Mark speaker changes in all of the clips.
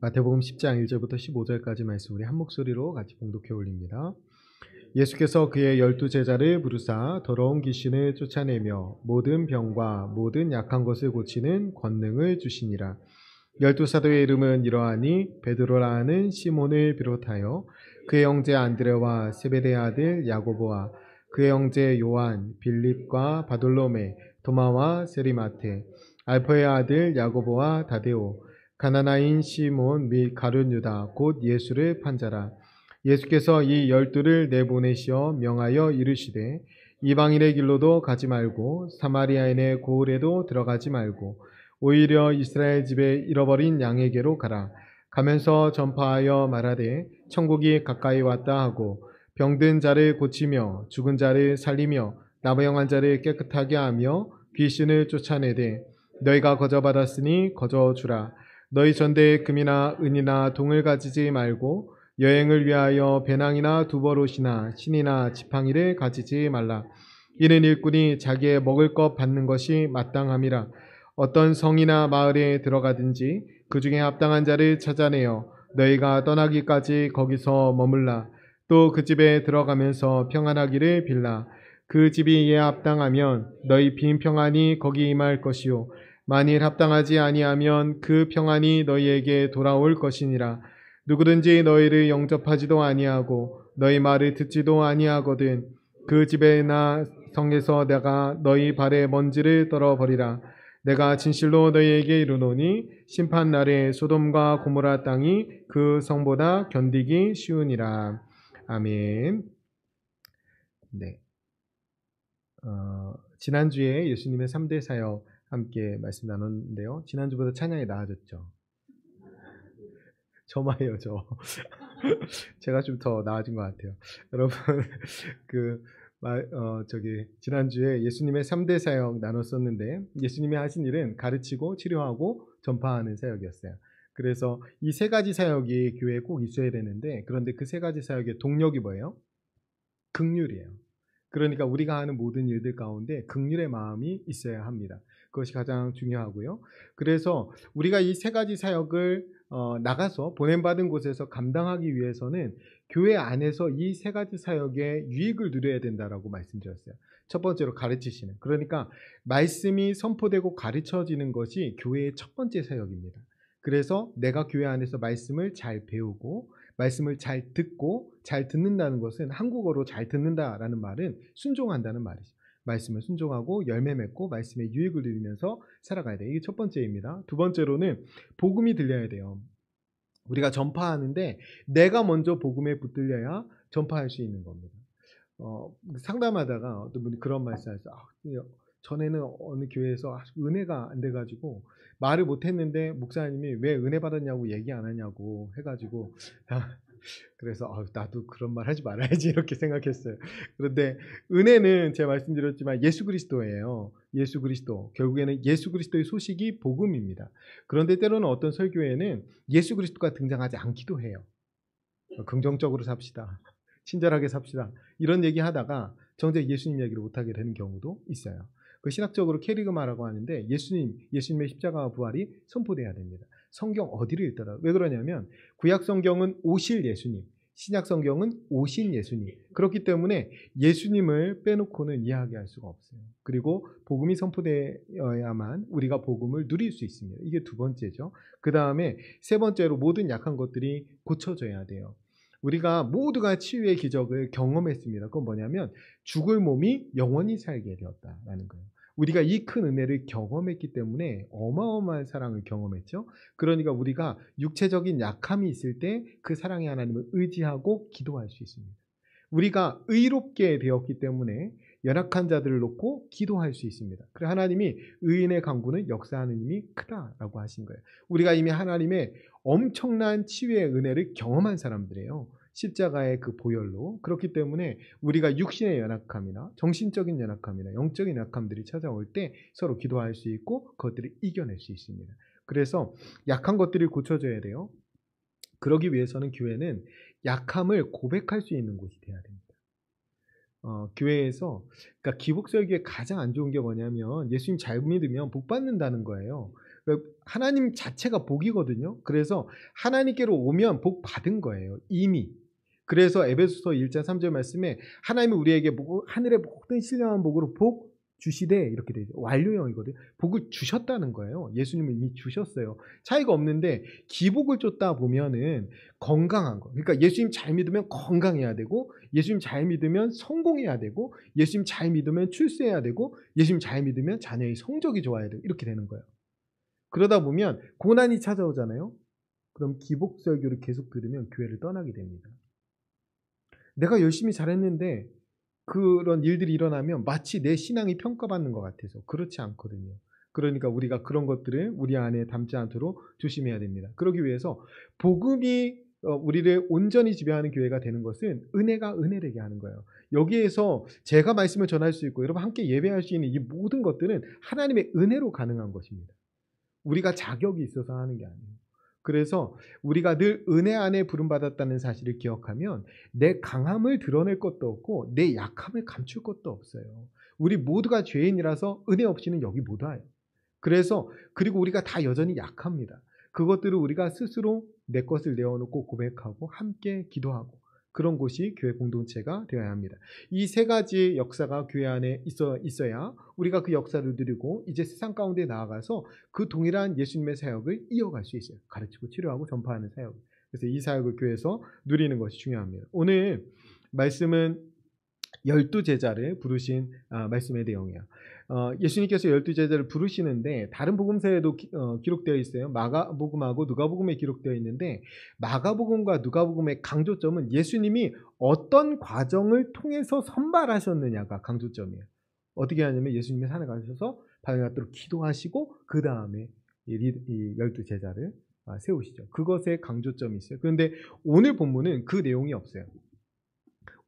Speaker 1: 마태복음 10장 1절부터 15절까지 말씀 우리 한 목소리로 같이 봉독해 올립니다. 예수께서 그의 12제자를 부르사 더러운 귀신을 쫓아내며 모든 병과 모든 약한 것을 고치는 권능을 주시니라. 12사도의 이름은 이러하니 베드로라 하는 시몬을 비롯하여 그의 형제 안드레와 세베대의 아들 야고보와 그의 형제 요한, 빌립과 바돌로메, 도마와 세리마테, 알포의 아들 야고보와 다데오, 가나나인 시몬 및 가룟 유다 곧 예수를 판자라. 예수께서 이 12를 내보내시어 명하여 이르시되 이방인의 길로도 가지 말고 사마리아인의 고을에도 들어가지 말고 오히려 이스라엘 집에 잃어버린 양에게로 가라. 가면서 전파하여 말하되 천국이 가까이 왔다 하고 병든 자를 고치며 죽은 자를 살리며 나병한 자를 깨끗하게 하며 귀신을 쫓아내되 너희가 거저받았으니 거저주라. 너희 전대에 금이나 은이나 동을 가지지 말고 여행을 위하여 배낭이나 두버롯이나 신이나 지팡이를 가지지 말라. 이는 일꾼이 자기의 먹을 것 받는 것이 마땅함이라. 어떤 성이나 마을에 들어가든지 그 중에 합당한 자를 찾아내어 너희가 떠나기까지 거기서 머물라. 또 그 집에 들어가면서 평안하기를 빌라. 그 집이 이에 합당하면 너희 빈 평안이 거기 임할 것이요 만일 합당하지 아니하면 그 평안이 너희에게 돌아올 것이니라. 누구든지 너희를 영접하지도 아니하고 너희 말을 듣지도 아니하거든 그 집에나 성에서 내가 너희 발에 먼지를 떨어버리라. 내가 진실로 너희에게 이르노니 심판날에 소돔과 고모라 땅이 그 성보다 견디기 쉬우니라. 아멘. 네. 지난주에 예수님의 3대 사역 함께 말씀 나눴는데요. 지난주보다 찬양이 나아졌죠. 저마예요, 저. 제가 좀 더 나아진 것 같아요. 여러분, 지난주에 예수님의 3대 사역 나눴었는데, 예수님이 하신 일은 가르치고 치료하고 전파하는 사역이었어요. 그래서 이 세 가지 사역이 교회에 꼭 있어야 되는데, 그런데 그 세 가지 사역의 동력이 뭐예요? 긍휼이에요. 그러니까 우리가 하는 모든 일들 가운데 긍휼의 마음이 있어야 합니다. 그것이 가장 중요하고요. 그래서 우리가 이 세 가지 사역을 나가서 보냄받은 곳에서 감당하기 위해서는 교회 안에서 이 세 가지 사역의 유익을 누려야 된다라고 말씀드렸어요. 첫 번째로 가르치시는. 그러니까 말씀이 선포되고 가르쳐지는 것이 교회의 첫 번째 사역입니다. 그래서 내가 교회 안에서 말씀을 잘 배우고 말씀을 잘 듣고 잘 듣는다는 것은 한국어로 잘 듣는다라는 말은 순종한다는 말이죠. 말씀을 순종하고 열매 맺고 말씀의 유익을 누리면서 살아가야 돼요. 이게 첫 번째입니다. 두 번째로는 복음이 들려야 돼요. 우리가 전파하는데 내가 먼저 복음에 붙들려야 전파할 수 있는 겁니다. 상담하다가 어떤 분이 그런 말씀하셨어요. 전에는 어느 교회에서 은혜가 안 돼가지고 말을 못했는데 목사님이 왜 은혜 받았냐고 얘기 안 하냐고 해가지고 그래서 나도 그런 말 하지 말아야지 이렇게 생각했어요. 그런데 은혜는 제가 말씀드렸지만 예수 그리스도예요. 예수 그리스도. 결국에는 예수 그리스도의 소식이 복음입니다. 그런데 때로는 어떤 설교에는 예수 그리스도가 등장하지 않기도 해요. 긍정적으로 삽시다. 친절하게 삽시다. 이런 얘기 하다가 정작 예수님 얘기를 못하게 되는 경우도 있어요. 그 신학적으로 캐리그마라고 하는데 예수님의 십자가와 부활이 선포돼야 됩니다. 성경 어디를 읽더라도. 왜 그러냐면 구약 성경은 오실 예수님, 신약 성경은 오신 예수님. 그렇기 때문에 예수님을 빼놓고는 이해하게 할 수가 없어요. 그리고 복음이 선포되어야만 우리가 복음을 누릴 수 있습니다. 이게 두 번째죠. 그 다음에 세 번째로 모든 약한 것들이 고쳐져야 돼요. 우리가 모두가 치유의 기적을 경험했습니다. 그건 뭐냐면 죽을 몸이 영원히 살게 되었다라는 거예요. 우리가 이 큰 은혜를 경험했기 때문에 어마어마한 사랑을 경험했죠. 그러니까 우리가 육체적인 약함이 있을 때 그 사랑의 하나님을 의지하고 기도할 수 있습니다. 우리가 의롭게 되었기 때문에 연약한 자들을 놓고 기도할 수 있습니다. 그래 하나님이 의인의 강구는 역사하는 힘이 크다라고 하신 거예요. 우리가 이미 하나님의 엄청난 치유의 은혜를 경험한 사람들이에요. 십자가의 그 보혈로. 그렇기 때문에 우리가 육신의 연약함이나 정신적인 연약함이나 영적인 약함들이 찾아올 때 서로 기도할 수 있고 그것들을 이겨낼 수 있습니다. 그래서 약한 것들이 고쳐져야 돼요. 그러기 위해서는 교회는 약함을 고백할 수 있는 곳이 돼야 됩니다. 교회에서, 그러니까 기복설교의 가장 안 좋은 게 뭐냐면 예수님 잘 믿으면 복 받는다는 거예요. 하나님 자체가 복이거든요. 그래서 하나님께로 오면 복 받은 거예요. 이미. 그래서 에베소서 1장 3절 말씀에 하나님은 우리에게 하늘의 모든 신령한 복으로 복 주시되 이렇게 되죠. 완료형이거든요. 복을 주셨다는 거예요. 예수님은 이미 주셨어요. 차이가 없는데 기복을 쫓다 보면은 건강한 거. 그러니까 예수님 잘 믿으면 건강해야 되고, 예수님 잘 믿으면 성공해야 되고, 예수님 잘 믿으면 출세해야 되고, 예수님 잘 믿으면 자녀의 성적이 좋아야 되고, 이렇게 되는 거예요. 그러다 보면 고난이 찾아오잖아요. 그럼 기복설교를 계속 들으면 교회를 떠나게 됩니다. 내가 열심히 잘했는데 그런 일들이 일어나면 마치 내 신앙이 평가받는 것 같아서 그렇지 않거든요. 그러니까 우리가 그런 것들을 우리 안에 담지 않도록 조심해야 됩니다. 그러기 위해서 복음이 우리를 온전히 지배하는 교회가 되는 것은 은혜가 은혜되게 하는 거예요. 여기에서 제가 말씀을 전할 수 있고 여러분 함께 예배할 수 있는 이 모든 것들은 하나님의 은혜로 가능한 것입니다. 우리가 자격이 있어서 하는 게 아니에요. 그래서 우리가 늘 은혜 안에 부름받았다는 사실을 기억하면 내 강함을 드러낼 것도 없고 내 약함을 감출 것도 없어요. 우리 모두가 죄인이라서 은혜 없이는 여기 못 와요. 그래서 그리고 우리가 다 여전히 약합니다. 그것들을 우리가 스스로 내 것을 내어놓고 고백하고 함께 기도하고 그런 곳이 교회 공동체가 되어야 합니다. 이 세 가지의 역사가 교회 안에 있어야 우리가 그 역사를 누리고 이제 세상 가운데 나아가서 그 동일한 예수님의 사역을 이어갈 수 있어요. 가르치고 치료하고 전파하는 사역. 그래서 이 사역을 교회에서 누리는 것이 중요합니다. 오늘 말씀은 12제자를 부르신 말씀의 내용이에요. 예수님께서 12제자를 부르시는데 다른 복음서에도 기록되어 있어요. 마가복음하고 누가복음에 기록되어 있는데 마가복음과 누가복음의 강조점은 예수님이 어떤 과정을 통해서 선발하셨느냐가 강조점이에요. 어떻게 하냐면 예수님이 산에 가셔서 밤에 갖도록 기도하시고 그 다음에 이 12제자를 세우시죠. 그것에 강조점이 있어요. 그런데 오늘 본문은 그 내용이 없어요.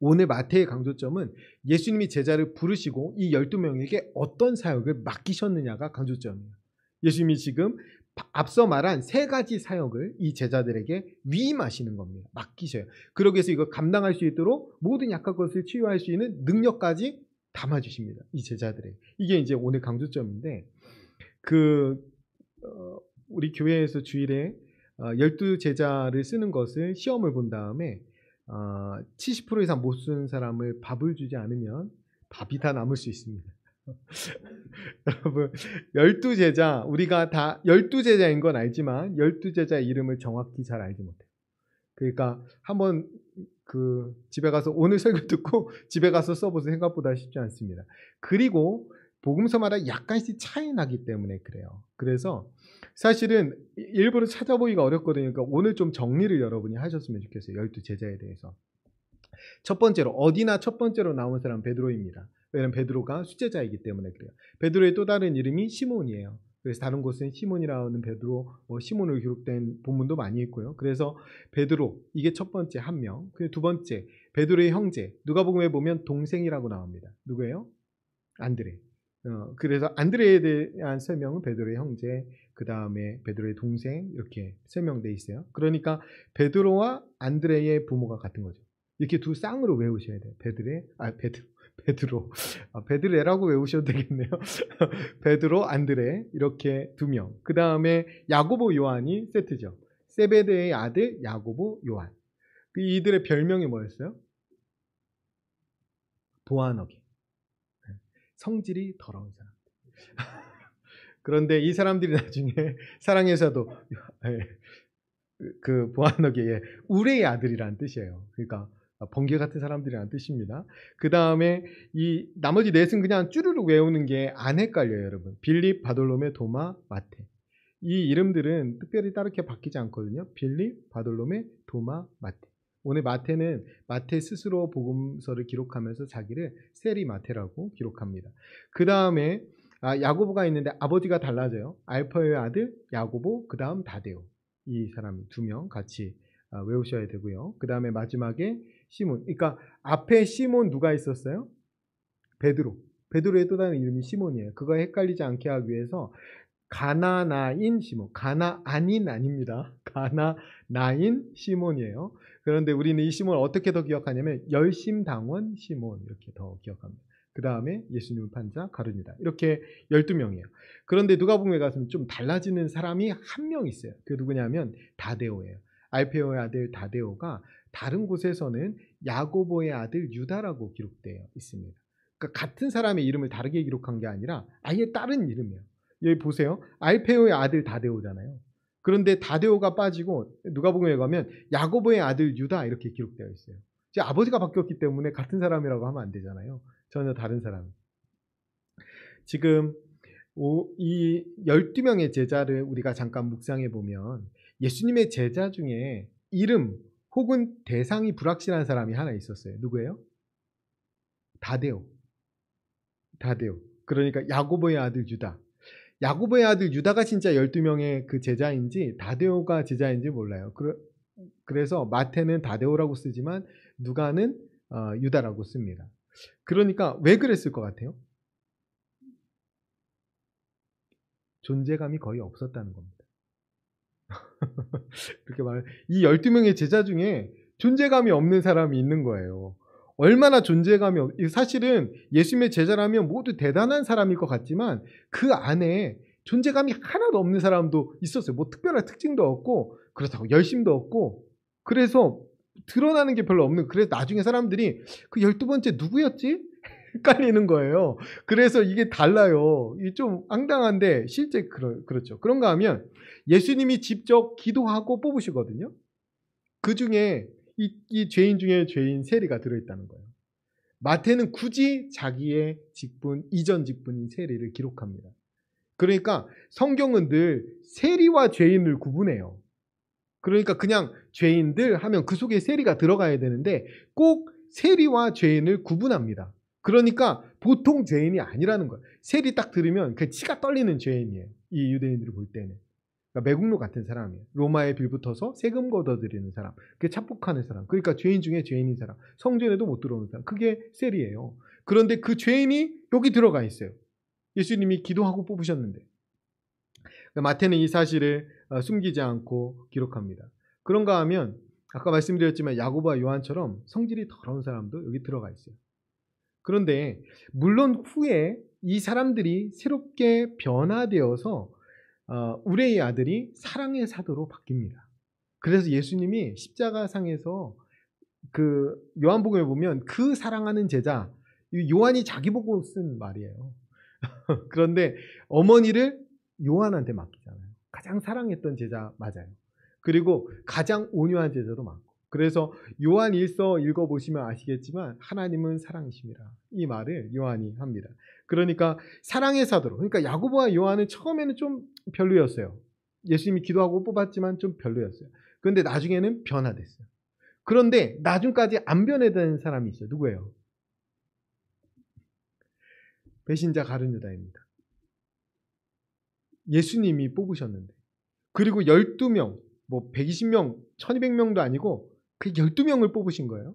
Speaker 1: 오늘 마태의 강조점은 예수님이 제자를 부르시고 이 12명에게 어떤 사역을 맡기셨느냐가 강조점이에요. 예수님이 지금 앞서 말한 세 가지 사역을 이 제자들에게 위임하시는 겁니다. 맡기셔요. 그러기 위해서 이걸 감당할 수 있도록 모든 약한 것을 치유할 수 있는 능력까지 담아주십니다. 이 제자들에게. 이게 이제 오늘 강조점인데 우리 교회에서 주일에 12제자를 쓰는 것을 시험을 본 다음에 70% 이상 못 쓰는 사람을 밥을 주지 않으면 밥이 다 남을 수 있습니다. 여러분 12제자 우리가 다 12제자인 건 알지만 12제자의 이름을 정확히 잘 알지 못해요. 그러니까 한번 집에 가서 오늘 설교 듣고 집에 가서 써보세요. 생각보다 쉽지 않습니다. 그리고 복음서마다 약간씩 차이 나기 때문에 그래요. 그래서 사실은 일부러 찾아보기가 어렵거든요. 그러니까 오늘 좀 정리를 여러분이 하셨으면 좋겠어요. 12제자에 대해서. 첫 번째로 어디나 첫 번째로 나온 사람은 베드로입니다. 왜냐하면 베드로가 수제자이기 때문에 그래요. 베드로의 또 다른 이름이 시몬이에요. 그래서 다른 곳은 시몬이라는 베드로, 시몬으로 기록된 본문도 많이 있고요. 그래서 베드로 이게 첫 번째 한 명. 그 두 번째 베드로의 형제. 누가복음에 보면 동생이라고 나옵니다. 누구예요? 안드레. 그래서 안드레에 대한 설명은 베드로의 형제, 그 다음에 베드로의 동생 이렇게 설명되어 있어요. 그러니까 베드로와 안드레의 부모가 같은 거죠. 이렇게 두 쌍으로 외우셔야 돼요. 베드로. 베드레라고 외우셔도 되겠네요. 베드로, 안드레 이렇게 두 명. 그 다음에 야고보, 요한이 세트죠. 세베대의 아들 야고보, 요한. 이들의 별명이 뭐였어요? 보아너게. 성질이 더러운 사람. 그런데 이 사람들이 나중에 사랑에서도 그 보아너게의 우레의 아들이라는 뜻이에요. 그러니까 번개 같은 사람들이라는 뜻입니다. 그 다음에 이 나머지 넷은 그냥 쭈르륵 외우는 게 안 헷갈려요, 여러분. 빌립, 바돌로메, 도마, 마테. 이 이름들은 특별히 다르게 바뀌지 않거든요. 빌립, 바돌로메, 도마, 마테. 오늘 마태는 마태 스스로 복음서를 기록하면서 자기를 세리 마태라고 기록합니다. 그 다음에 야고보가 있는데 아버지가 달라져요. 알파의 아들 야고보, 그 다음 다데오. 이 사람 두 명 같이 외우셔야 되고요. 그 다음에 마지막에 시몬. 그러니까 앞에 시몬 누가 있었어요? 베드로. 베드로의 또 다른 이름이 시몬이에요. 그거 헷갈리지 않게 하기 위해서 가나나인 시몬. 가나안인 아닙니다. 가나나인 시몬이에요. 그런데 우리는 이 시몬을 어떻게 더 기억하냐면 열심당원 시몬 이렇게 더 기억합니다. 그 다음에 예수님을 판자 가룟 유다. 이렇게 12명이에요. 그런데 누가복음에 가서는 좀 달라지는 사람이 한 명 있어요. 그게 누구냐면 다데오예요. 알페오의 아들 다데오가 다른 곳에서는 야고보의 아들 유다라고 기록되어 있습니다. 그러니까 같은 사람의 이름을 다르게 기록한 게 아니라 아예 다른 이름이에요. 여기 보세요. 알페오의 아들 다데오잖아요. 그런데 다데오가 빠지고 누가복음에 가면 야고보의 아들 유다 이렇게 기록되어 있어요. 이제 아버지가 바뀌었기 때문에 같은 사람이라고 하면 안 되잖아요. 전혀 다른 사람. 지금 이 12명의 제자를 우리가 잠깐 묵상해 보면 예수님의 제자 중에 이름 혹은 대상이 불확실한 사람이 하나 있었어요. 누구예요? 다데오. 그러니까 야고보의 아들 유다. 야고보의 아들 유다가 진짜 12명의 그 제자인지 다데오가 제자인지 몰라요. 그래서 마태는 다데오라고 쓰지만 누가는 유다라고 씁니다. 그러니까 왜 그랬을 것 같아요? 존재감이 거의 없었다는 겁니다. 그렇게 이 12명의 제자 중에 존재감이 없는 사람이 있는 거예요. 얼마나 존재감이 사실은 예수님의 제자라면 모두 대단한 사람일 것 같지만 그 안에 존재감이 하나도 없는 사람도 있었어요. 뭐 특별한 특징도 없고 그렇다고 열심도 없고 그래서 드러나는 게 별로 없는. 그래서 나중에 사람들이 그 12번째 누구였지? 헷갈리는 거예요. 그래서 이게 달라요. 이게 좀 황당한데 실제 그렇죠. 그런가 하면 예수님이 직접 기도하고 뽑으시거든요. 그 중에 이 죄인 중에 죄인 세리가 들어있다는 거예요. 마태는 굳이 자기의 직분, 이전 직분인 세리를 기록합니다. 그러니까 성경은 늘 세리와 죄인을 구분해요. 그러니까 그냥 죄인들 하면 그 속에 세리가 들어가야 되는데 꼭 세리와 죄인을 구분합니다. 그러니까 보통 죄인이 아니라는 거예요. 세리 딱 들으면 그 치가 떨리는 죄인이에요. 이 유대인들이 볼 때는. 그러니까 매국노 같은 사람이에요. 로마에 빌붙어서 세금 걷어들이는 사람, 그게 착복하는 사람, 그러니까 죄인 중에 죄인인 사람, 성전에도 못 들어오는 사람, 그게 세리예요. 그런데 그 죄인이 여기 들어가 있어요. 예수님이 기도하고 뽑으셨는데 마태는 이 사실을 숨기지 않고 기록합니다. 그런가 하면 아까 말씀드렸지만 야고보와 요한처럼 성질이 더러운 사람도 여기 들어가 있어요. 그런데 물론 후에 이 사람들이 새롭게 변화되어서 우레의 아들이 사랑의 사도로 바뀝니다. 그래서 예수님이 십자가상에서 그 요한복음에 보면 그 사랑하는 제자, 요한이 자기 보고 쓴 말이에요. 그런데 어머니를 요한한테 맡기잖아요. 가장 사랑했던 제자 맞아요. 그리고 가장 온유한 제자도 많고. 그래서 요한 1서 읽어보시면 아시겠지만 하나님은 사랑이십니다. 이 말을 요한이 합니다. 그러니까 사랑의 사도로. 그러니까 야고보와 요한은 처음에는 좀 별로였어요. 예수님이 기도하고 뽑았지만 좀 별로였어요. 그런데 나중에는 변화됐어요. 그런데 나중까지 안 변화된 사람이 있어요. 누구예요? 배신자 가룟 유다입니다. 예수님이 뽑으셨는데. 그리고 12명, 뭐 120명, 1200명도 아니고 그 12명을 뽑으신 거예요.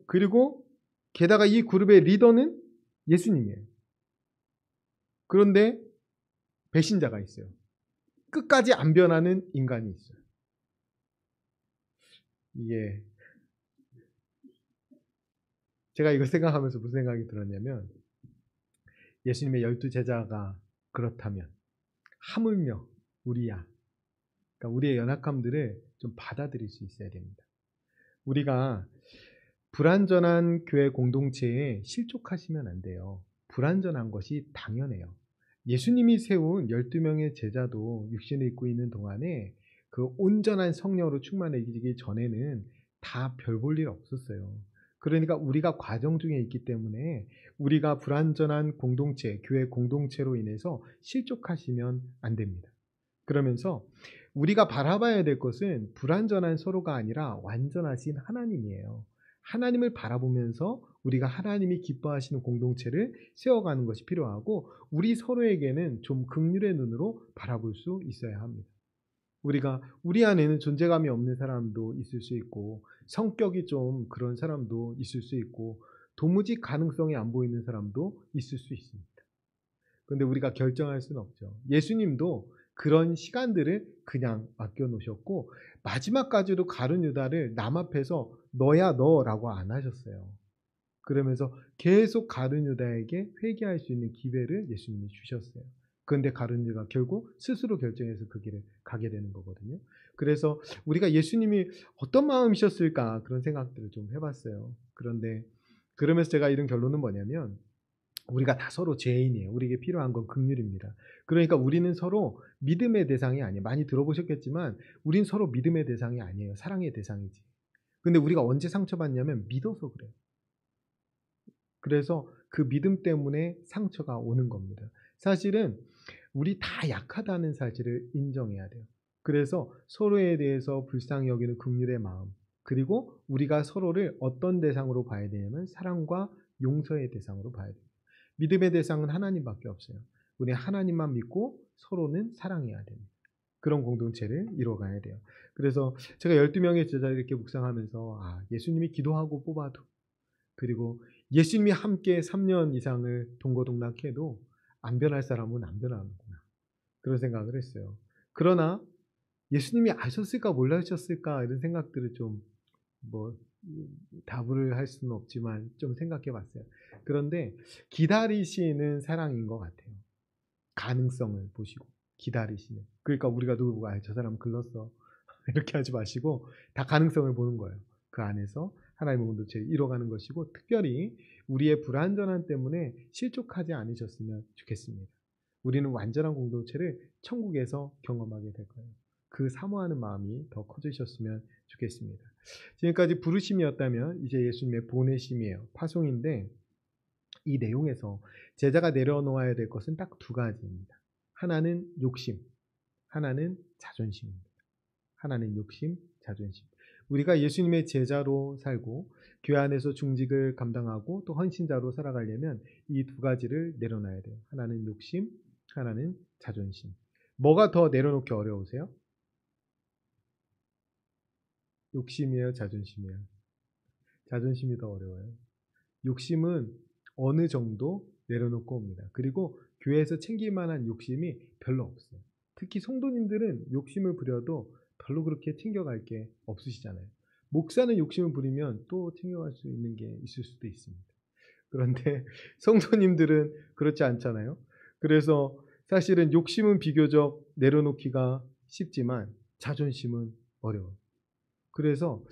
Speaker 1: 그리고 게다가 이 그룹의 리더는 예수님이에요. 그런데 배신자가 있어요. 끝까지 안 변하는 인간이 있어요. 이게 제가 이거 생각하면서 무슨 생각이 들었냐면 예수님의 12제자가 그렇다면 하물며 우리야. 그러니까 우리의 연약함들을 좀 받아들일 수 있어야 됩니다. 우리가 불완전한 교회 공동체에 실족하시면 안 돼요. 불완전한 것이 당연해요. 예수님이 세운 12명의 제자도 육신을 입고 있는 동안에 그 온전한 성령으로 충만해지기 전에는 다 별 볼 일 없었어요. 그러니까 우리가 과정 중에 있기 때문에 우리가 불완전한 공동체, 교회 공동체로 인해서 실족하시면 안 됩니다. 그러면서 우리가 바라봐야 될 것은 불완전한 서로가 아니라 완전하신 하나님이에요. 하나님을 바라보면서 우리가 하나님이 기뻐하시는 공동체를 세워가는 것이 필요하고 우리 서로에게는 좀 긍휼의 눈으로 바라볼 수 있어야 합니다. 우리가 우리 안에는 존재감이 없는 사람도 있을 수 있고 성격이 좀 그런 사람도 있을 수 있고 도무지 가능성이 안 보이는 사람도 있을 수 있습니다. 그런데 우리가 결정할 수는 없죠. 예수님도 그런 시간들을 그냥 맡겨놓으셨고 마지막까지도 가룟 유다를 남 앞에서 너야 너라고 안 하셨어요. 그러면서 계속 가룟 유다에게 회개할 수 있는 기회를 예수님이 주셨어요. 그런데 가룟 유다가 결국 스스로 결정해서 그 길을 가게 되는 거거든요. 그래서 우리가 예수님이 어떤 마음이셨을까 그런 생각들을 좀 해봤어요. 그런데 그러면서 제가 이런 결론은 뭐냐면 우리가 다 서로 죄인이에요. 우리에게 필요한 건 긍휼입니다. 그러니까 우리는 서로 믿음의 대상이 아니에요. 많이 들어보셨겠지만 우린 서로 믿음의 대상이 아니에요. 사랑의 대상이지. 근데 우리가 언제 상처받냐면 믿어서 그래요. 그래서 그 믿음 때문에 상처가 오는 겁니다. 사실은 우리 다 약하다는 사실을 인정해야 돼요. 그래서 서로에 대해서 불쌍히 여기는 긍휼의 마음, 그리고 우리가 서로를 어떤 대상으로 봐야 되냐면 사랑과 용서의 대상으로 봐야 돼요. 믿음의 대상은 하나님밖에 없어요. 우리 하나님만 믿고 서로는 사랑해야 됩니다. 그런 공동체를 이뤄가야 돼요. 그래서 제가 12명의 제자를 이렇게 묵상하면서 예수님이 기도하고 뽑아도, 그리고 예수님이 함께 3년 이상을 동거동락해도 안 변할 사람은 안 변하는구나. 그런 생각을 했어요. 그러나 예수님이 아셨을까 몰라셨을까 이런 생각들을 좀 답을 할 수는 없지만 좀 생각해 봤어요. 그런데 기다리시는 사랑인 것 같아요. 가능성을 보시고 기다리시는. 그러니까 우리가 누구 보고 저 사람 글렀어 이렇게 하지 마시고 다 가능성을 보는 거예요. 그 안에서 하나님의 공동체를 이뤄가는 것이고, 특별히 우리의 불완전함 때문에 실족하지 않으셨으면 좋겠습니다. 우리는 완전한 공동체를 천국에서 경험하게 될 거예요. 그 사모하는 마음이 더 커지셨으면 좋겠습니다. 지금까지 부르심이었다면 이제 예수님의 보내심이에요. 파송인데 이 내용에서 제자가 내려놓아야 될 것은 딱 두 가지입니다. 하나는 욕심, 하나는 자존심입니다. 하나는 욕심, 자존심. 우리가 예수님의 제자로 살고 교회 안에서 중직을 감당하고 또 헌신자로 살아가려면 이 두 가지를 내려놔야 돼요. 하나는 욕심, 하나는 자존심. 뭐가 더 내려놓기 어려우세요? 욕심이에요, 자존심이에요? 자존심이 더 어려워요. 욕심은 어느 정도 내려놓고 옵니다. 그리고 교회에서 챙길 만한 욕심이 별로 없어요. 특히 성도님들은 욕심을 부려도 별로 그렇게 챙겨갈 게 없으시잖아요. 목사는 욕심을 부리면 또 챙겨갈 수 있는 게 있을 수도 있습니다. 그런데 성도님들은 그렇지 않잖아요. 그래서 사실은 욕심은 비교적 내려놓기가 쉽지만 자존심은 어려워요. 그래서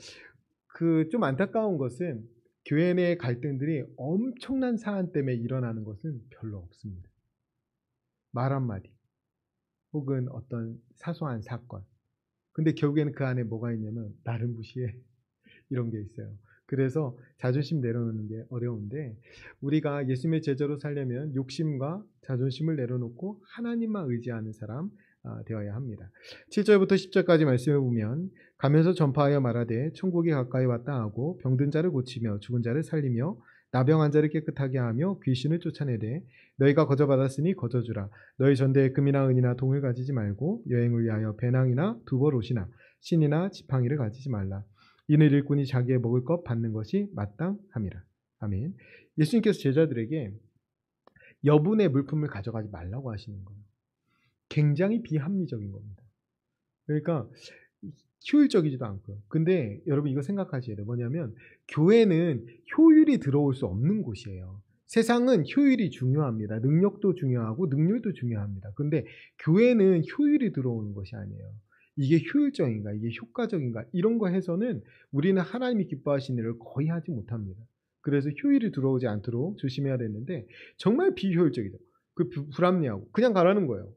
Speaker 1: 좀 안타까운 것은 교회 내 갈등들이 엄청난 사안 때문에 일어나는 것은 별로 없습니다. 말 한마디 혹은 어떤 사소한 사건. 근데 결국에는 그 안에 뭐가 있냐면 나를 무시해 이런 게 있어요. 그래서 자존심 내려놓는 게 어려운데, 우리가 예수님의 제자로 살려면 욕심과 자존심을 내려놓고 하나님만 의지하는 사람 되어야 합니다. 7절부터 10절까지 말씀을 보면, 가면서 전파하여 말하되 천국이 가까이 왔다 하고 병든 자를 고치며 죽은 자를 살리며 나병한 자를 깨끗하게 하며 귀신을 쫓아내되 너희가 거저 받았으니 거저 주라. 너희 전대에 금이나 은이나 동을 가지지 말고 여행을 위하여 배낭이나 두벌 옷이나 신이나 지팡이를 가지지 말라. 이는 일꾼이 자기의 먹을 것 받는 것이 마땅함이라. 아멘. 예수님께서 제자들에게 여분의 물품을 가져가지 말라고 하시는 거예요. 굉장히 비합리적인 겁니다. 그러니까 효율적이지도 않고요. 근데 여러분 이거 생각하셔야 돼요. 뭐냐면 교회는 효율이 들어올 수 없는 곳이에요. 세상은 효율이 중요합니다. 능력도 중요하고 능률도 중요합니다. 근데 교회는 효율이 들어오는 것이 아니에요. 이게 효율적인가, 이게 효과적인가, 이런 거 해서는 우리는 하나님이 기뻐하시는 일을 거의 하지 못합니다. 그래서 효율이 들어오지 않도록 조심해야 되는데 정말 비효율적이죠. 불합리하고 그냥 가라는 거예요.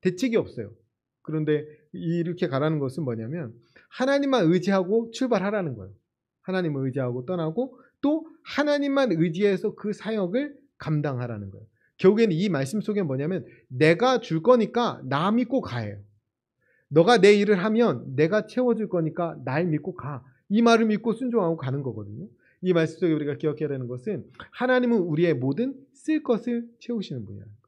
Speaker 1: 대책이 없어요. 그런데 이렇게 가라는 것은 뭐냐면 하나님만 의지하고 출발하라는 거예요. 하나님을 의지하고 떠나고 또 하나님만 의지해서 그 사역을 감당하라는 거예요. 결국에는 이 말씀 속에 뭐냐면 내가 줄 거니까 나 믿고 가예요. 너가 내 일을 하면 내가 채워줄 거니까 날 믿고 가. 이 말을 믿고 순종하고 가는 거거든요. 이 말씀 속에 우리가 기억해야 되는 것은 하나님은 우리의 모든 쓸 것을 채우시는 분이라는 거예요.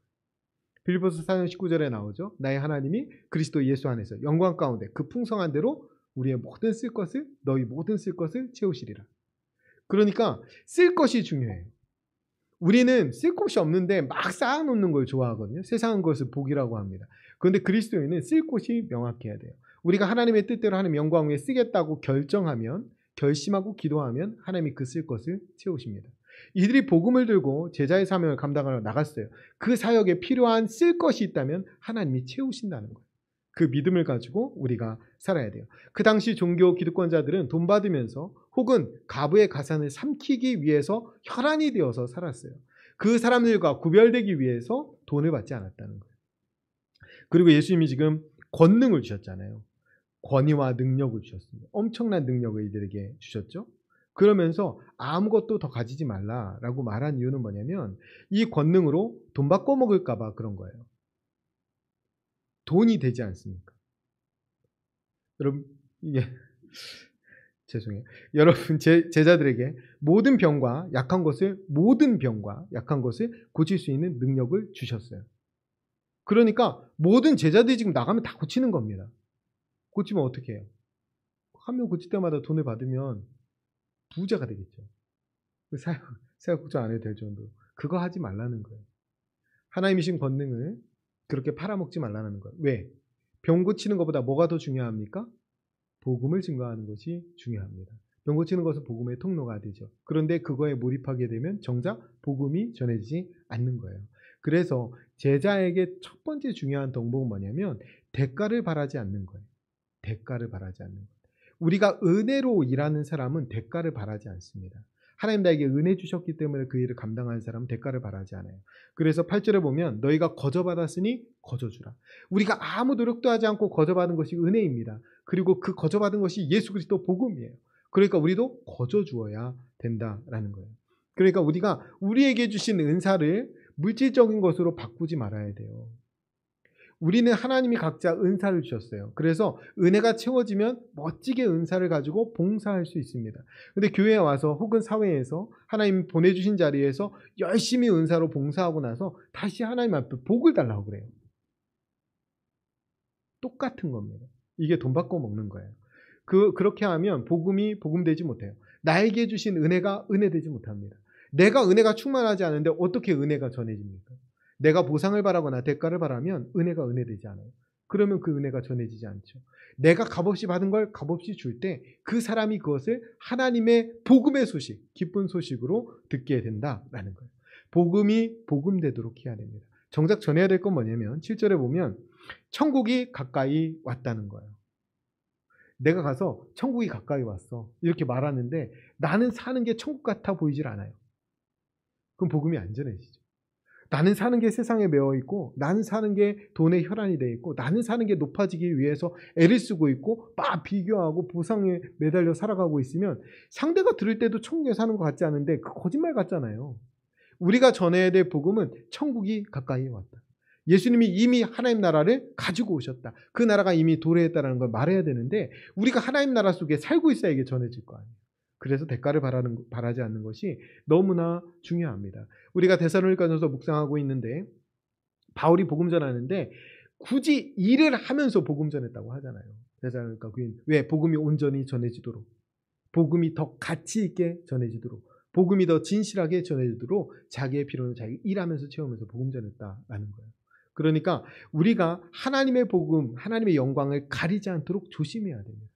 Speaker 1: 빌립보서 4장 19절에 나오죠. 나의 하나님이 그리스도 예수 안에서 영광 가운데 그 풍성한 대로 우리의 모든 쓸 것을, 너희 모든 쓸 것을 채우시리라. 그러니까 쓸 것이 중요해요. 우리는 쓸 곳이 없는데 막 쌓아놓는 걸 좋아하거든요. 세상은 그것을 복이라고 합니다. 그런데 그리스도인은 쓸 곳이 명확해야 돼요. 우리가 하나님의 뜻대로 하나님의 영광 위에 쓰겠다고 결정하면, 결심하고 기도하면 하나님이 그 쓸 것을 채우십니다. 이들이 복음을 들고 제자의 사명을 감당하러 나갔어요. 그 사역에 필요한 쓸 것이 있다면 하나님이 채우신다는 거예요. 그 믿음을 가지고 우리가 살아야 돼요. 그 당시 종교 기득권자들은 돈 받으면서 혹은 가부의 가산을 삼키기 위해서 혈안이 되어서 살았어요. 그 사람들과 구별되기 위해서 돈을 받지 않았다는 거예요. 그리고 예수님이 지금 권능을 주셨잖아요. 권위와 능력을 주셨습니다. 엄청난 능력을 이들에게 주셨죠. 그러면서 아무것도 더 가지지 말라라고 말한 이유는 뭐냐면 이 권능으로 돈 바꿔 먹을까 봐 그런 거예요. 돈이 되지 않습니까? 여러분, 예, 죄송해요. 여러분, 제자들에게 모든 병과 약한 것을 고칠 수 있는 능력을 주셨어요. 그러니까 모든 제자들이 지금 나가면 다 고치는 겁니다. 고치면 어떻게 해요? 한 명 고칠 때마다 돈을 받으면 부자가 되겠죠. 사역 걱정 안 해도 될 정도. 그거 하지 말라는 거예요. 하나님이 신 권능을 그렇게 팔아먹지 말라는 거예요. 왜? 병 고치는 것보다 뭐가 더 중요합니까? 복음을 증거하는 것이 중요합니다. 병 고치는 것은 복음의 통로가 되죠. 그런데 그거에 몰입하게 되면 정작 복음이 전해지지 않는 거예요. 그래서 제자에게 첫 번째 중요한 덕목은 뭐냐면 대가를 바라지 않는 거예요. 대가를 바라지 않는 거예요. 우리가 은혜로 일하는 사람은 대가를 바라지 않습니다. 하나님 나에게 은혜 주셨기 때문에 그 일을 감당하는 사람은 대가를 바라지 않아요. 그래서 8절에 보면 너희가 거저받았으니 거저주라. 우리가 아무 노력도 하지 않고 거저받은 것이 은혜입니다. 그리고 그 거저받은 것이 예수 그리스도 복음이에요. 그러니까 우리도 거저주어야 된다라는 거예요. 그러니까 우리가 우리에게 주신 은사를 물질적인 것으로 바꾸지 말아야 돼요. 우리는 하나님이 각자 은사를 주셨어요. 그래서 은혜가 채워지면 멋지게 은사를 가지고 봉사할 수 있습니다. 근데 교회에 와서 혹은 사회에서 하나님 보내주신 자리에서 열심히 은사로 봉사하고 나서 다시 하나님 앞에 복을 달라고 그래요. 똑같은 겁니다. 이게 돈 받고 먹는 거예요. 그렇게 하면 복음이 복음되지 못해요. 나에게 주신 은혜가 은혜되지 못합니다. 내가 은혜가 충만하지 않은데 어떻게 은혜가 전해집니까? 내가 보상을 바라거나 대가를 바라면 은혜가 은혜되지 않아요. 그러면 그 은혜가 전해지지 않죠. 내가 값없이 받은 걸 값없이 줄 때 그 사람이 그것을 하나님의 복음의 소식, 기쁜 소식으로 듣게 된다라는 거예요. 복음이 복음되도록 해야 됩니다. 정작 전해야 될 건 뭐냐면 7절에 보면 천국이 가까이 왔다는 거예요. 내가 가서 천국이 가까이 왔어 이렇게 말하는데 나는 사는 게 천국 같아 보이질 않아요. 그럼 복음이 안 전해지죠. 나는 사는 게 세상에 매어 있고 나는 사는 게 돈의 혈안이 돼 있고 나는 사는 게 높아지기 위해서 애를 쓰고 있고 막 비교하고 보상에 매달려 살아가고 있으면 상대가 들을 때도 천국에 사는 것 같지 않은데 그 거짓말 같잖아요. 우리가 전해야 될 복음은 천국이 가까이 왔다. 예수님이 이미 하나님 나라를 가지고 오셨다. 그 나라가 이미 도래했다는 걸 말해야 되는데 우리가 하나님 나라 속에 살고 있어야 이게 전해질 거 아니에요. 그래서 대가를 바라지 않는 것이 너무나 중요합니다. 우리가 데살로니가전서 묵상하고 있는데 바울이 복음 전하는데 굳이 일을 하면서 복음 전했다고 하잖아요. 데살로니가 교인. 왜? 복음이 온전히 전해지도록. 복음이 더 가치 있게 전해지도록. 복음이 더 진실하게 전해지도록 자기의 필요는 자기 일하면서 채우면서 복음 전했다라는 거예요. 그러니까 우리가 하나님의 복음, 하나님의 영광을 가리지 않도록 조심해야 됩니다.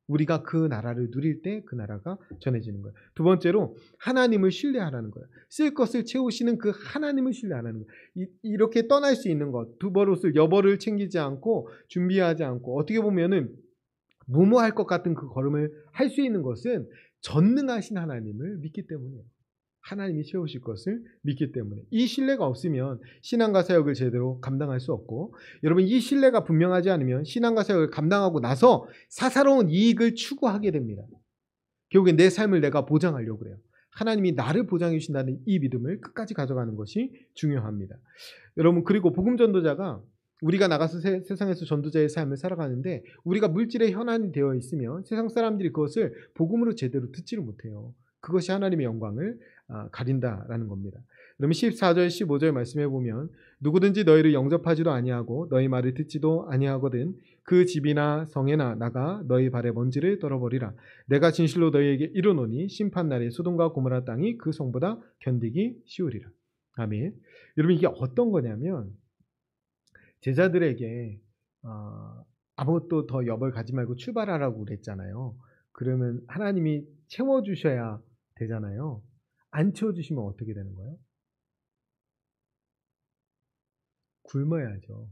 Speaker 1: 우리가 그 나라를 누릴 때 그 나라가 전해지는 거예요. 두 번째로 하나님을 신뢰하라는 거예요. 쓸 것을 채우시는 그 하나님을 신뢰하라는 거예요. 이렇게 떠날 수 있는 것, 두벌옷을 여벌을 챙기지 않고 준비하지 않고 어떻게 보면은 무모할 것 같은 그 걸음을 할 수 있는 것은 전능하신 하나님을 믿기 때문이에요. 하나님이 채우실 것을 믿기 때문에 이 신뢰가 없으면 신앙과 사역을 제대로 감당할 수 없고 여러분 이 신뢰가 분명하지 않으면 신앙과 사역을 감당하고 나서 사사로운 이익을 추구하게 됩니다. 결국엔 내 삶을 내가 보장하려고 그래요. 하나님이 나를 보장해 주신다는 이 믿음을 끝까지 가져가는 것이 중요합니다. 여러분 그리고 복음 전도자가 우리가 나가서 세상에서 전도자의 삶을 살아가는데 우리가 물질의 현안이 되어 있으면 세상 사람들이 그것을 복음으로 제대로 듣지를 못해요. 그것이 하나님의 영광을 가린다라는 겁니다. 그러면 14절 15절 말씀해 보면 누구든지 너희를 영접하지도 아니하고 너희 말을 듣지도 아니하거든 그 집이나 성에나 나가 너희 발의 먼지를 떨어버리라. 내가 진실로 너희에게 이르노니 심판날에 소돔과 고모라 땅이 그 성보다 견디기 쉬우리라. 아멘. 여러분 이게 어떤 거냐면 제자들에게 아무것도 더 여벌 가지 말고 출발하라고 그랬잖아요. 그러면 하나님이 채워주셔야 되잖아요. 안 채워주시면 어떻게 되는 거예요? 굶어야죠.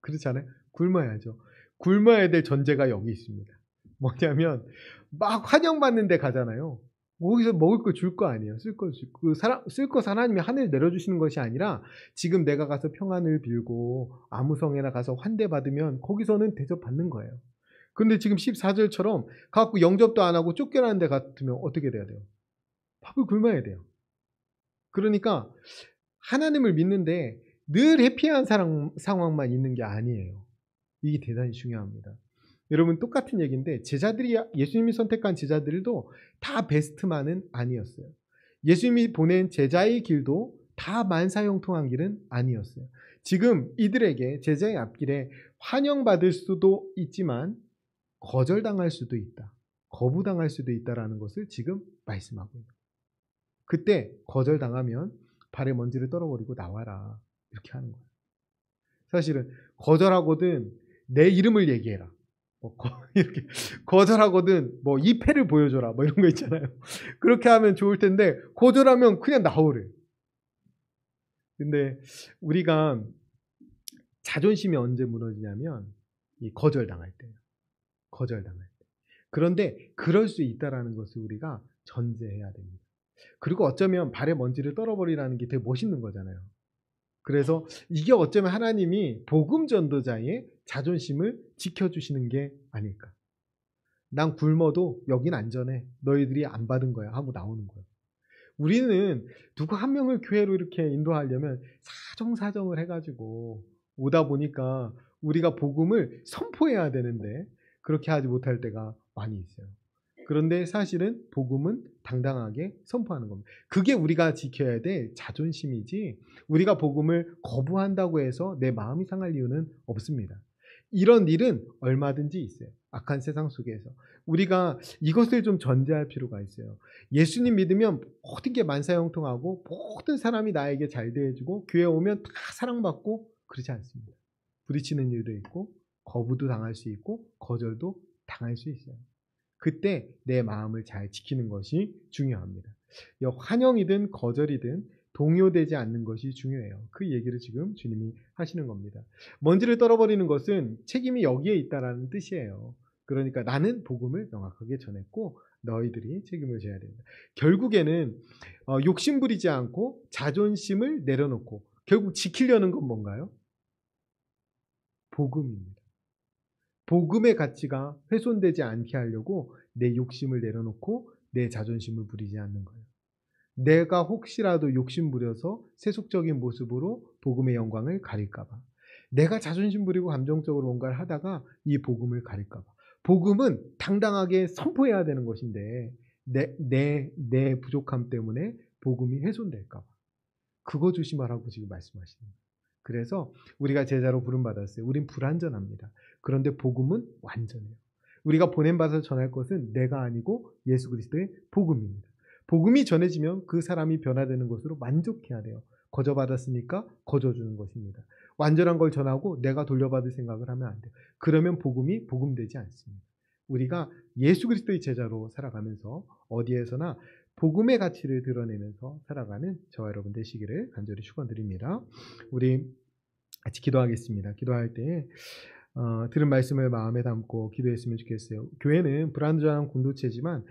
Speaker 1: 그렇지 않아요? 굶어야죠. 굶어야 될 전제가 여기 있습니다. 뭐냐면 막 환영받는 데 가잖아요. 거기서 먹을 거 줄 거 아니에요. 쓸 거 줄 그 사람 쓸 것 하나님이 하늘에 내려주시는 것이 아니라 지금 내가 가서 평안을 빌고 아무 성에나 가서 환대받으면 거기서는 대접받는 거예요. 근데 지금 14절처럼 가 갖고 영접도 안 하고 쫓겨나는 데 같으면 어떻게 돼야 돼요? 밥을 굶어야 돼요. 그러니까 하나님을 믿는데 늘 해피한 상황만 있는 게 아니에요. 이게 대단히 중요합니다. 여러분 똑같은 얘기인데 제자들이 예수님이 선택한 제자들도 다 베스트만은 아니었어요. 예수님이 보낸 제자의 길도 다 만사형통한 길은 아니었어요. 지금 이들에게 제자의 앞길에 환영받을 수도 있지만 거절당할 수도 있다. 거부당할 수도 있다라는 것을 지금 말씀하고 있는 거예요. 그때 거절당하면 발에 먼지를 떨어버리고 나와라. 이렇게 하는 거예요. 사실은 거절하거든 내 이름을 얘기해라. 이렇게 거절하거든 이 패를 보여줘라. 이런 거 있잖아요. 그렇게 하면 좋을 텐데 거절하면 그냥 나오래. 근데 우리가 자존심이 언제 무너지냐면 이 거절당할 때. 거절당할 때. 그런데 그럴 수 있다라는 것을 우리가 전제해야 됩니다. 그리고 어쩌면 발에 먼지를 떨어버리라는 게 되게 멋있는 거잖아요. 그래서 이게 어쩌면 하나님이 복음 전도자의 자존심을 지켜주시는 게 아닐까. 난 굶어도 여긴 안전해. 너희들이 안 받은 거야 하고 나오는 거예요. 우리는 누구 한 명을 교회로 이렇게 인도하려면 사정사정을 해가지고 오다 보니까 우리가 복음을 선포해야 되는데 그렇게 하지 못할 때가 많이 있어요. 그런데 사실은 복음은 당당하게 선포하는 겁니다. 그게 우리가 지켜야 될 자존심이지 우리가 복음을 거부한다고 해서 내 마음이 상할 이유는 없습니다. 이런 일은 얼마든지 있어요. 악한 세상 속에서. 우리가 이것을 좀 전제할 필요가 있어요. 예수님 믿으면 모든 게 만사형통하고 모든 사람이 나에게 잘 대해주고 교회 오면 다 사랑받고 그렇지 않습니다. 부딪히는 일도 있고 거부도 당할 수 있고 거절도 당할 수 있어요. 그때 내 마음을 잘 지키는 것이 중요합니다. 환영이든 거절이든 동요되지 않는 것이 중요해요. 그 얘기를 지금 주님이 하시는 겁니다. 먼지를 떨어버리는 것은 책임이 여기에 있다라는 뜻이에요. 그러니까 나는 복음을 명확하게 전했고 너희들이 책임을 져야 된다. 결국에는 욕심 부리지 않고 자존심을 내려놓고 결국 지키려는 건 뭔가요? 복음입니다. 복음의 가치가 훼손되지 않게 하려고 내 욕심을 내려놓고 내 자존심을 부리지 않는 거예요. 내가 혹시라도 욕심 부려서 세속적인 모습으로 복음의 영광을 가릴까봐. 내가 자존심 부리고 감정적으로 뭔가를 하다가 이 복음을 가릴까봐. 복음은 당당하게 선포해야 되는 것인데 내 부족함 때문에 복음이 훼손될까봐. 그거 조심하라고 지금 말씀하시는 거예요. 그래서 우리가 제자로 부름받았어요. 우린 불완전합니다. 그런데 복음은 완전해요. 우리가 보냄받아서 전할 것은 내가 아니고 예수 그리스도의 복음입니다. 복음이 전해지면 그 사람이 변화되는 것으로 만족해야 돼요. 거저받았으니까 거저주는 것입니다. 완전한 걸 전하고 내가 돌려받을 생각을 하면 안 돼요. 그러면 복음이 복음되지 않습니다. 우리가 예수 그리스도의 제자로 살아가면서 어디에서나 복음의 가치를 드러내면서 살아가는 저와 여러분 되시기를 간절히 축원드립니다. 우리 같이 기도하겠습니다. 기도할 때 들은 말씀을 마음에 담고 기도했으면 좋겠어요. 교회는 불완전한 공동체지만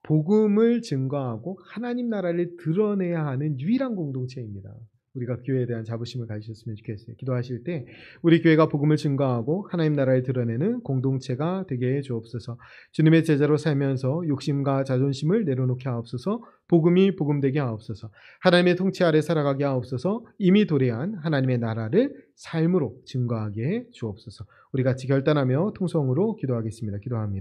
Speaker 1: 복음을 증거하고 하나님 나라를 드러내야 하는 유일한 공동체입니다. 우리가 교회에 대한 자부심을 가지셨으면 좋겠어요. 기도하실 때 우리 교회가 복음을 증거하고 하나님 나라를 드러내는 공동체가 되게 해 주옵소서. 주님의 제자로 살면서 욕심과 자존심을 내려놓게 하옵소서. 복음이 복음되게 하옵소서. 하나님의 통치 아래 살아가게 하옵소서. 이미 도래한 하나님의 나라를 삶으로 증거하게 해 주옵소서. 우리 같이 결단하며 통성으로 기도하겠습니다. 기도합니다.